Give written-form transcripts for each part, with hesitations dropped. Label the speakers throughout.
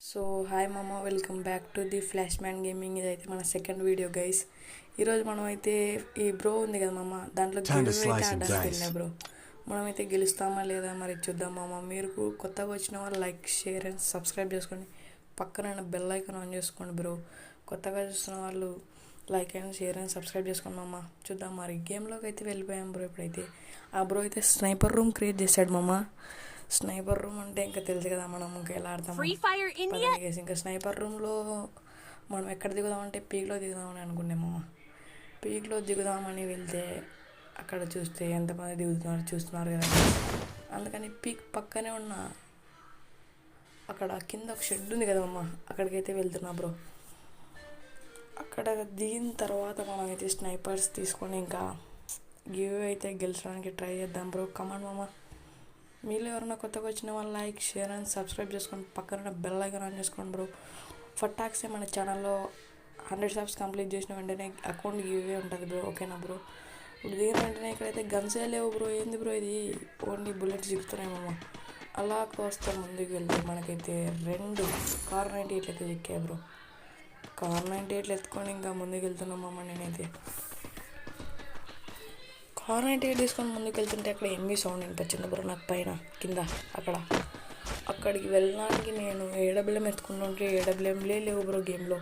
Speaker 1: So hi మామ, welcome back to the flash man gaming. ఇదైతే మన సెకండ్ వీడియో గైస్. ఈరోజు మనం అయితే ఈ బ్రో ఉంది కదా మామ, దాంట్లో అయితే ఆడడానికి వెళ్ళినా బ్రో. మనమైతే గెలుస్తామా లేదా మరి చూద్దాం మామ. మీరు కొత్తగా వచ్చిన వాళ్ళు లైక్, షేర్ అండ్ సబ్స్క్రైబ్ చేసుకోండి. పక్కన బెల్ ఐకాన్ ఆన్ చేసుకోండి బ్రో. కొత్తగా చూస్తున్న వాళ్ళు like and share and subscribe చేసుకోండి మామ. చూద్దాం మరి. గేమ్లోకి అయితే వెళ్ళిపోయాం బ్రో. ఇప్పుడైతే ఆ బ్రో అయితే స్నైపర్ రూమ్ క్రియేట్ చేశాడు మామ. స్నైపర్ రూమ్ అంటే ఇంకా తెలుసు కదా మనం ఇంకా ఎలా ఆడతాం. ఇంకా స్నైపర్ రూమ్లో మనం ఎక్కడ దిగుదామంటే పీక్లో దిగుదామని అనుకున్నాము. పీక్లో దిగుదామని వెళ్తే అక్కడ చూస్తే ఎంతమంది చూస్తున్నారు కదా. అందుకని పీక్ పక్కనే ఉన్న అక్కడ కింద ఒక షెడ్ ఉంది కదమ్మా, అక్కడికైతే వెళ్తున్నా బ్రో. అక్కడ దిగిన తర్వాత మనం అయితే స్నైపర్స్ తీసుకొని ఇంకా గివ్ అయితే గెలిచడానికి ట్రై చేద్దాం బ్రో. కమాండ్ మామ. మీరు ఎవరైనా కొత్తగా వచ్చిన వాళ్ళు లైక్, షేర్ అండ్ సబ్స్క్రైబ్ చేసుకోండి. పక్కన బెల్ ఐకాన్ ఆన్ చేసుకోండి బ్రో. ఫటాక్సే మన ఛానల్లో 100 సబ్స్ కంప్లీట్ చేసిన వెంటనే అకౌంట్ గివే ఉంటుంది బ్రో. ఓకేనా బ్రో. ఇప్పుడు దిగిన వెంటనే ఇక్కడైతే గన్సే లేవు బ్రో. ఏంది బ్రో ఇది, ఓన్లీ బుల్లెట్స్ చిక్కుతున్నాయేమో. అలా కోస్తా ముందుకు వెళ్తే మనకైతే 2 కార్ 98 అయితే చిక్కాయి బ్రో. కార్ 98 ఎత్తుకొని ఇంకా ముందుకు వెళ్తున్నామమ్మ. నేనైతే కార్ 98 తీసుకొని ముందుకు వెళ్తుంటే అక్కడ ఎనిమిది సౌండ్ వినిపించింది బ్రో నాకు పైన కింద. అక్కడికి వెళ్ళడానికి నేను ఏడబ్ల్యూఎం ఎత్తుకుంటుంటే ఏడబ్ల్యూఎంలే లేవు బ్రో. గేమ్లో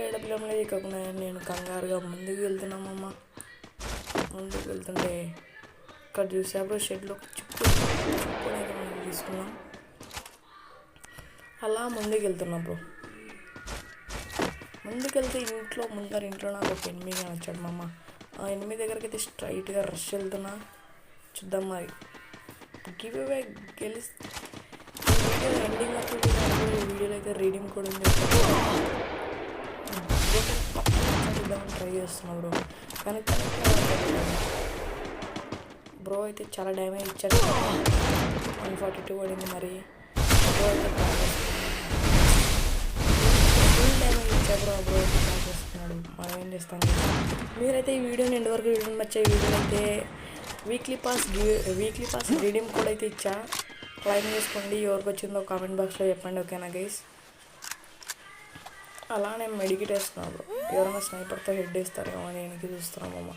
Speaker 1: ఏడబ్ల్యూఎంలే కాకుండా నేను కంగారుగా ముందుకు వెళ్తున్నామమ్మ. ముందుకు వెళ్తుంటే ఇక్కడ చూసా బ్రో, షెడ్లో చిక్కునైతే మనం తీసుకున్నాం. అలా ముందుకు వెళ్తున్నా బ్రో. ముందుకెళ్తే ఇంట్లో నాకు ఒక ఎనిమిది వచ్చాడు మామ. ఆ 8 దగ్గరికి అయితే స్ట్రైట్గా రష్ వెళ్తున్నా. చూద్దాం మరి. గివ్ అవే గెలిస్తే ఎండింగ్ వీడియోలో అయితే రీడింగ్ కూడా ఉంది. చూద్దామని ట్రై చేస్తున్నా బ్రో. కానీ బ్రో అయితే చాలా డ్యామేజ్ ఇచ్చాడు. 142 పడింది మరి. బ్రో అయితే ఫుల్ డ్యామేజ్ ఇచ్చాడు బ్రో. బ్రో అయితే ట్రై చేస్తున్నాడు. మనం ఏం చేస్తాం. మీరైతే ఈ వీడియోని ఎండ్ వరకు వీడియోని వచ్చే వీడియోని అయితే వీక్లీ పాస్ రీడీమ్ కోడ్ అయితే ఇచ్చా. క్లైమ్ చేసుకోండి. ఎవరికి వచ్చిందో కామెంట్ బాక్స్లో చెప్పండి. ఓకేనా గైస్. అలా నేను మెడికేట్ వేస్తున్నాను. ఎవరైనా స్నైపర్తో హెడ్ వేస్తారేమో అని వెనక్కి చూస్తున్నామమ్మ.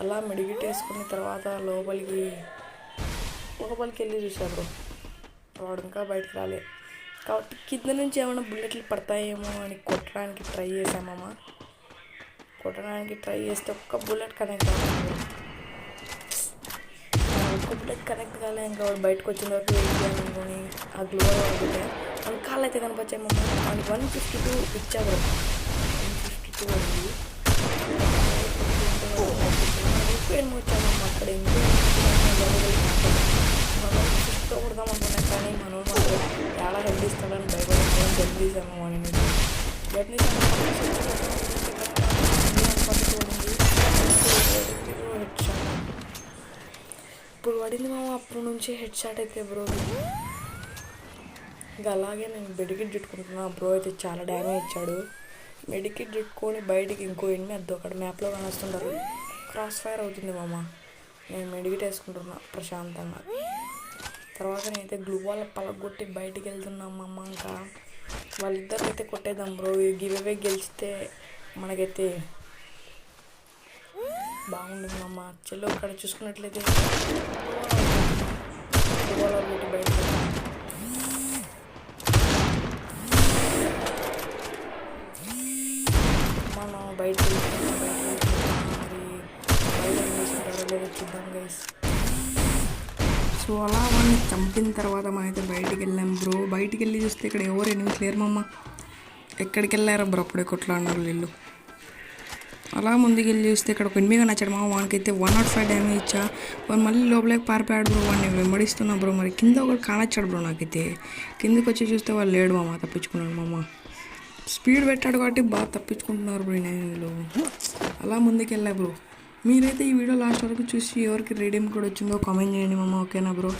Speaker 1: అలా మెడికేట్ వేసుకున్న తర్వాత లోపలికి వెళ్ళి చూసా బ్రో. వాడు ఇంకా బయటకు రాలే కాబట్టి కింద నుంచి ఏమైనా బుల్లెట్లు పడతాయేమో అని కొట్టడానికి ట్రై చేసామమ్మ. కొట్టడానికి ట్రై చేస్తే ఒక్క బుల్లెట్ కనెక్ట్ అవ్వాలి. ఒక్క బుల్లెట్ కనెక్ట్ కాలే. ఇంకా వాడు బయటకు వచ్చిన వరకు వెయిట్ చేయాలనుకొని ఆ గ్లోవర్ పడితే మన కాళ్ళు అయితే కనిపించామమ్మ. అది 152 ఇచ్చారు. 152 అయింది. ఏమో వచ్చామమ్మ. అక్కడ మనం చూస్తూ కొడదాం అనుకున్నాం. కానీ మనం ఎలా హెల్ప్ ఇస్తాడని భయపడి హెల్ప్ తీసామమ్మ. నేను జర్నీ ఇప్పుడు పడింది మామ. అప్పటి నుంచి హెడ్ షాట్ అయితే బ్రో. ఇంకా అలాగే నేను మెడికిట్ చుట్టుకుంటున్నా. బ్రో అయితే చాలా డ్యామేజ్ ఇచ్చాడు. మెడికిట్ చుట్టుకొని బయటికి ఇంకో ఎనిమిది అక్కడ మ్యాప్లో కానొస్తుంటారు. క్రాస్ ఫైర్ అవుతుంది మామ. నేను మెడికిట్ వేసుకుంటున్నా ప్రశాంతంగా. తర్వాత నేనైతే గ్లూ వాల్ పలగొట్టి బయటికి వెళ్తున్నామమ్మ. ఇంకా వాళ్ళిద్దరికి అయితే కొట్టేద్దాం బ్రో. గివ్ అవే గెలిచితే మనకైతే బాగుంటుందమ్మ. చెల్లు అక్కడ చూసుకున్నట్లయితే పెట్టి బయట మనం బయటకు చూద్దాం గైస్. సో అలా వాళ్ళని చంపిన తర్వాత మనమైతే బయటికి వెళ్ళాం బ్రో. బయటికి వెళ్ళి చూస్తే ఇక్కడ ఎవరు ఎనిమిది లేరు మమ్మ. ఎక్కడికి వెళ్ళారా బ్రో అప్పుడే కొట్లాడినారు వీళ్ళు. అలా ముందుకు వెళ్ళి చూస్తే ఇక్కడ ఒక ఎనిమిదిగా నచ్చాడు మా. వానికైతే 105 డ్యామేజ్ ఇచ్చా. వాడు మళ్ళీ లోపలికి పారిపోయాడు బ్రో. వాడిని వెంబడిస్తున్నా బ్రో. మరి కింద ఒకటి కానొచ్చాడు బ్రో. నాకైతే కిందకి వచ్చి చూస్తే వాళ్ళు లేడు మామ. తప్పించుకున్నాడు మామ. స్పీడ్ పెట్టాడు కాబట్టి బాగా తప్పించుకుంటున్నారు బ్రో నేను. అలా ముందుకు వెళ్ళా బ్రో. మీరైతే ఈ వీడియో లాస్ట్ వరకు చూసి ఎవరికి రీడీమ్ కూడా వచ్చిందో కామెంట్ చేయండి మామ. ఓకేనా బ్రో.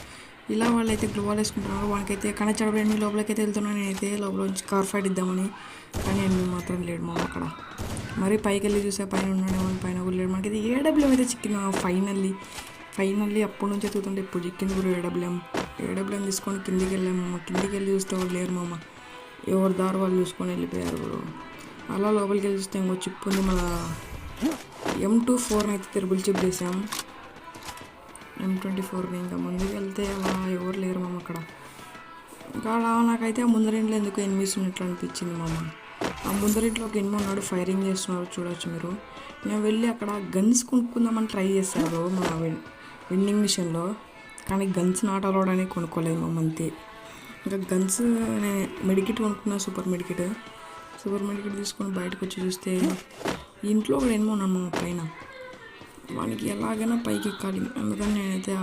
Speaker 1: ఇలా వాళ్ళైతే గ్లోవాల్ వేసుకుంటున్నారు. వానికైతే కనెక్ట్ ఎనిమిది లోపలికి అయితే వెళ్తున్నాను. నేనైతే లోపల నుంచి కార్ ఫైట్ ఇద్దామని. కానీ ఎనిమిది మాత్రం లేడు మామ అక్కడ. మరి పైకి వెళ్ళి చూసే పైన ఉన్నాడేమో. పైన కూడా లేడు. మనకైతే ఏడబ్ల్యూఎం అయితే చిక్కిన ఫైనల్లీ. ఫైనల్లీ అప్పటి నుంచి ఎత్తుతుంటే ఇప్పుడు చిక్కింది బ్రో. ఏడబ్ల్యూఎం తీసుకొని కిందికి వెళ్ళాము. కిందికి వెళ్ళి చూస్తే వాళ్ళు లేరు మామ. ఎవరి దారి వాళ్ళు చూసుకొని వెళ్ళిపోయారు బ్రో. అలా లోపలికి వెళ్ళి చూస్తే ఇంకో చిప్ ఉంది. మన M24 అయితే త్రిబుల్ చిప్ చేసాం. M24 ఇంకా ముందుకు వెళ్తే అలా ఎవరు లేరు మామ అక్కడ. ఇంకా అలా నాకైతే ఆ ముందరింట్లో ఎందుకు ఎనిమిస్ ఉన్నట్లు అనిపించింది మామ. ఆ ముందరింట్లో ఒక ఎనిమిది ఉన్నాడు, ఫైరింగ్ చేస్తున్నారు చూడవచ్చు మీరు. నేను వెళ్ళి అక్కడ గన్స్ కొనుక్కుందామని ట్రై చేశారు మన వెండింగ్ మిషన్లో. కానీ గన్స్ నాట్ అలౌడ్ అని కొనుక్కోలేదు మామ అంతే. ఇంకా గన్స్ నేను మెడికిట్ కొనుక్కున్నా, సూపర్ మెడికిట్ తీసుకొని బయటకు వచ్చి చూస్తే ఇంట్లో కూడా ఎనిమిది ఉన్నాను మా పైన. వానికి ఎలాగైనా పైకి ఎక్కాలి. అందుకని నేనైతే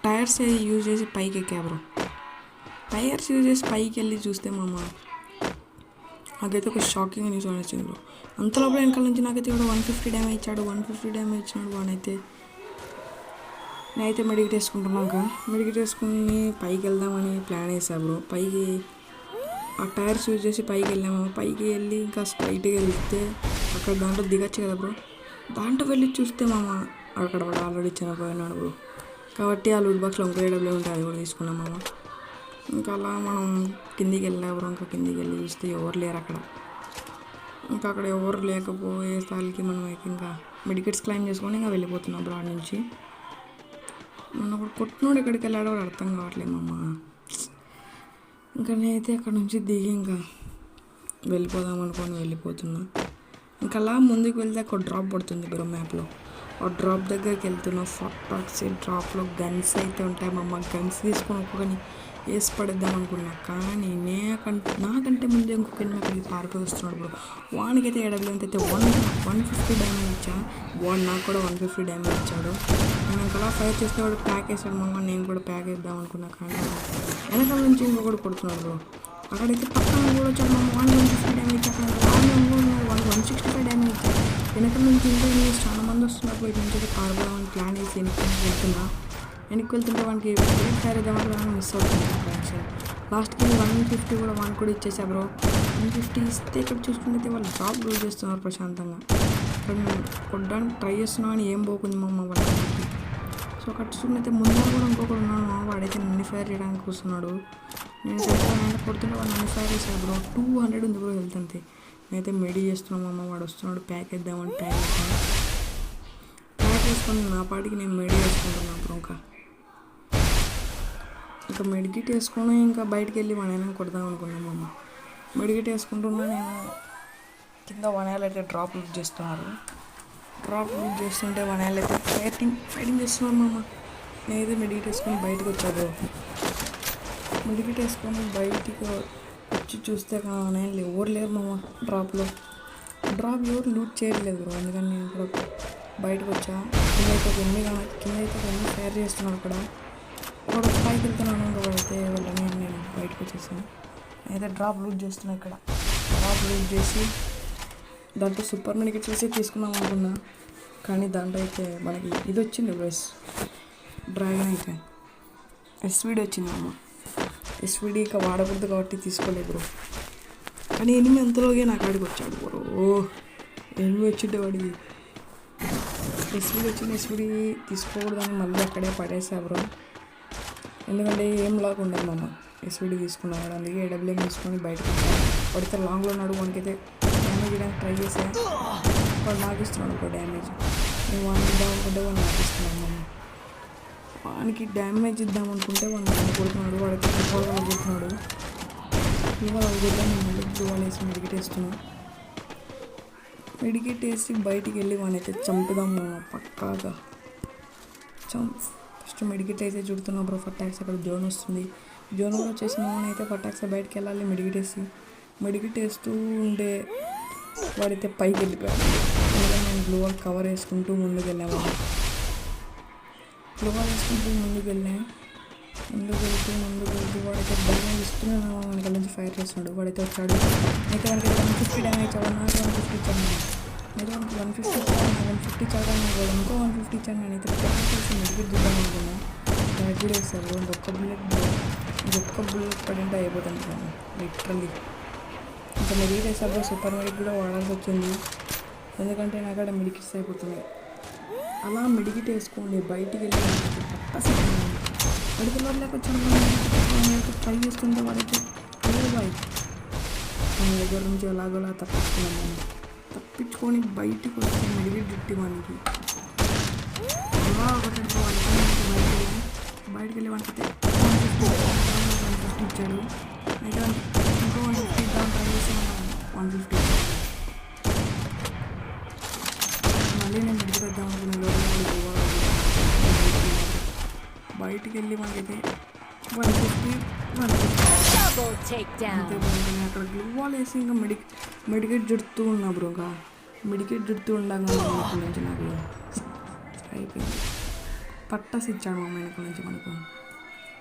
Speaker 1: టైర్స్ యూజ్ చేసి పైకి ఎక్కా బ్రో. టైర్స్ యూజ్ చేసి పైకి వెళ్ళి చూస్తే మామ నాకైతే ఒక షాకింగ్ న్యూస్ వచ్చింది బ్రో. అంతలోపల వెనకాల నుంచి నాకైతే కూడా 150 డ్యామేజ్ ఇచ్చాడు. 150 డ్యామేజ్ ఇచ్చినాడు వాడైతే. నేనైతే మెడికేట్ వేసుకుంటున్నాక మెడికేట్ వేసుకుని పైకి వెళ్దామని ప్లాన్ వేసా బ్రో. పైకి ఆ టైర్స్ యూజ్ చేసి పైకి వెళ్ళాము. పైకి వెళ్ళి ఇంకా స్ట్రైట్గా వెళ్తే అక్కడ దాంట్లో దిగచ్చు కదా బ్రో. దాంట్లో వెళ్ళి చూస్తే మామ అక్కడ వాడు ఆల్రెడీ చనిపోయినాడు బ్రో. కాబట్టి ఆ లూట్ బాక్స్లో ఇంకో ఏడబ్ల్యూ ఉంటే అది కూడా తీసుకున్నాం మామ. ఇంకా అలా మనం కిందికి వెళ్ళా బ్రో. ఇంకా కిందికి వెళ్ళి చూస్తే ఎవరు లేరు అక్కడ. ఇంకా అక్కడ ఎవరు లేకపోయే స్థాయికి మనం అయితే ఇంకా మెడికెట్స్ క్లైమ్ చేసుకొని ఇంకా వెళ్ళిపోతున్నాం బ్రో. ఆడ నుంచి మన ఒకటి కొట్టినోడు ఎక్కడికి వెళ్ళాడో కూడా అర్థం కావట్లేదు మామ. ఇంకా నేనైతే అక్కడ నుంచి దిగి ఇంకా వెళ్ళిపోదాం అనుకొని వెళ్ళిపోతున్నా. ఇంకా అలా ముందుకు వెళ్తే ఒక డ్రాప్ పడుతుంది బ్రో మ్యాప్లో. ఆ డ్రాప్ దగ్గరికి వెళ్తున్నా. ఫాక్స్ డ్రాప్లో గన్స్ అయితే ఉంటాయి మా అమ్మ. గన్స్ తీసుకొని ఒక్కొక్కని వేసి పడేద్దాం అనుకున్నా. కానీ నాకంటే ముందే ఇంకొక అక్కడికి పారిపోయి వస్తున్నాడు బ్రో. వానికైతే ఏడబ్ల్యూ అయితే 150 డ్యామేజ్ ఇచ్చా. వాడు నాకు కూడా 150 డ్యామేజ్ ఇచ్చాడు. నేను ఇంకా అలా ఫైర్ చేస్తే వాడు ప్యాక్ వేసాడు మమ్మ. నేను కూడా ప్యాక్ వేద్దాం అనుకున్నా. కానీ వెనకాల నుంచి ఇంకొకటి కొడుతున్నాడు బ్రో. అక్కడైతే పక్కన కూడా వచ్చాడు మమ్మ. 150 డ్యామేజ్ ఇచ్చాడు. 165 డ్యామేజ్ ఇచ్చాడు. వెనకాల నుంచి ఇంకా చాలా మంది వస్తున్నారు. ఇటు నుంచి అయితే పారిపోదామని ప్లాన్ వేసి వెనక్కి వెళ్తుంటే వానికి ఫైర్ వేద్దామంటే మిస్ అవుతుంది యాక్షన్. లాస్ట్కి 150 కూడా వానికి కూడా ఇచ్చేసా బ్రో. 150 ఇస్తే ఇక్కడ చూసుకుంటే వాళ్ళు డ్రాప్ లూజ్ చేస్తున్నారు ప్రశాంతంగా. ఇక్కడ కొట్టడానికి ట్రై చేస్తున్నాం అని ఏం పోకుంది మమ్మ వాళ్ళకి. సో అక్కడ చూసుకుంటే ముందు కూడా ఇంకొకటి ఉన్నాడు. వాడైతే నన్ను ఫైర్ చేయడానికి కూర్చున్నాడు. నేను కొడుతుంటే వాడు నన్ను ఫైర్ చేశాడు బ్రో. 200 ఉంది బ్రో హెల్త్ అంతే. నేనైతే మెడి చేస్తున్నాం అమ్మ. వాడు వస్తున్నాడు. ప్యాక్ వేద్దామని ప్యాక్ వేసుకొని నా పాటికి నేను మెడి వేసుకుంటున్నాను బ్రో. ఇంకా మెడికేట్ వేసుకొని ఇంకా బయటికి వెళ్ళి వనైనా కొడదాం అనుకున్నాం అమ్మ. మెడికేట్ వేసుకుంటున్నా. నేను కింద వనాలు అయితే డ్రాప్ యూజ్ చేస్తున్నారు. డ్రాప్ యూజ్ చేస్తుంటే వనాలు అయితే ఫైటింగ్ చేస్తున్నారు మామ. నేనైతే మెడికేట్ వేసుకొని బయటకు వచ్చాను. మెడికేట్ వేసుకొని బయటికి వచ్చి చూస్తే నేను ఎవరు లేరు మామ డ్రాప్లో. డ్రాప్ ఎవరు లూట్ చేయట్లేదు బ్రో. అందుకని నేను కూడా బయటకు వచ్చా. కింద అయితే కొన్ని ఫైర్ చేస్తున్నాడు అక్కడ. ఒకటి పైకి వెళ్తున్నాను. ఇంకొకటి వెళ్ళని నేను బయటకు వచ్చేసాను. అయితే డ్రాప్ లూట్ చేస్తున్నాను ఇక్కడ. డ్రాప్ లూట్ చేసి దాంట్లో సూపర్ మెడికెట్స్ వేసి తీసుకున్నాం అనుకున్నా. కానీ దాంట్లో అయితే మనకి ఇది వచ్చింది బ్రో. డ్రాగన్ అయితే ఎస్విడి వచ్చింది అమ్మ. ఎస్విడి ఇక వాడకూడదు కాబట్టి తీసుకోలేదు బ్రో. కానీ ఎనిమిది అంతలోగే నాకు ఆడికి వచ్చాడు బ్రో. ఎనిమిది వచ్చిండే వాడికి ఎస్విడి వచ్చింది. ఎస్విడి తీసుకోకూడదని మళ్ళీ అక్కడే పడేసా బ్రో. ఎందుకంటే ఏం లాగా ఉండదు మామ. ఎస్విడి తీసుకున్నాడు. అందుకే ఏడబ్ల్యూఎం తీసుకొని బయటకు వచ్చాను. వాడితే లాంగ్లో ఉన్నాడు. వానికైతే డ్యామేజ్ ఇవ్వడానికి ట్రై చేసా. వాడు నాకు ఇస్తున్నాడు ఒక డ్యామేజ్. నేను వానికి ఇద్దాం అనుకుంటే వాడు నాకు ఇస్తున్నాను మామ. వానికి డ్యామేజ్ ఇద్దాం అనుకుంటే వాడిని కొడుతున్నాడు. వాడికి ఫుట్బాల్ కొడుతున్నాడు. ఇవాళ నేను మళ్ళీ బ్లూ అనేసి మెడికేట్ వేస్తున్నాను. మెడికేట్ వేసి బయటికి వెళ్ళి వానైతే చంపుదాం మామ పక్కాగా. ఫస్ట్ మెడికేట్ అయితే చుడుతున్నాం బ్రో. ఫటాక్స్ అక్కడ జోన్ వస్తుంది. జోన్లో వచ్చేసిన వానైతే ఫటాక్స్ బయటకు వెళ్ళాలి. మెడికేట్ వేస్తూ ఉండే వాడైతే పైకి వెళ్ళిపోయాడు. అందులో నేను గ్లో వాల్ కవర్ వేసుకుంటూ ముందుకు వెళ్ళాము. గ్లో వాల్ వేసుకుంటూ ముందుకు వెళ్తూ వాడైతే డ్యామేజ్ ఇస్తున్నాను. వెనకాల నుంచి ఫైర్ చేస్తున్నాడు. వాడైతే వచ్చాడు. అయితే వాడికి 150 డ్యామేజ్ ఇచ్చాడు. నాకు 150 ఇచ్చాను. అయితే వాడికి 150 ఇచ్చాడు. నాకు ఇంకో 150 ఇచ్చాను. నేనైతే మెడికేట్ చూద్దాం అనుకున్నా. బ్యాగ్ కూడా వేస్తాడు. ఇంకొక బుల్లెట్ పడింటే అయిపోతాను సార్ లిటరల్లీ. ఇంకా మెడికేట్ వేసాడు. సూపర్ మెడిక్ కూడా వాడాల్సి వచ్చింది. ఎందుకంటే నాకు అక్కడ మెడికేట్స్ అయిపోతున్నాయి. అలా మెడికేట్ వేసుకోండి. బయటికి వెళ్ళి పట్టసి అడుగులో వచ్చాడు. ట్రై చేస్తుంటే వాడైతే బాయ్ మన దగ్గర నుంచి ఎలాగోలా తప్పించుకొని బయటికి వచ్చి మెడికేట్ చుట్టి మనకి అలా ఒకటి బయటికి వెళ్ళి వాడికి 150 ఇచ్చాడు. అయితే ఇంకో 150 దాని ట్రై చేసి 150 మళ్ళీ నేను మెడికేట్ వద్దాం అనుకున్నాను. బయటికి వెళ్ళి మనకైతే 150 అక్కడ గ్లూవాల్ వేసి ఇంకా మెడికేట్ జుడుతూ ఉన్నా బ్రో. ఇంకా మెడికేట్ జుడుతూ ఉండగా నుంచి నాకు అయిపోయింది. పట్టసి ఇచ్చాడు మా వెనక నుంచి మనకు.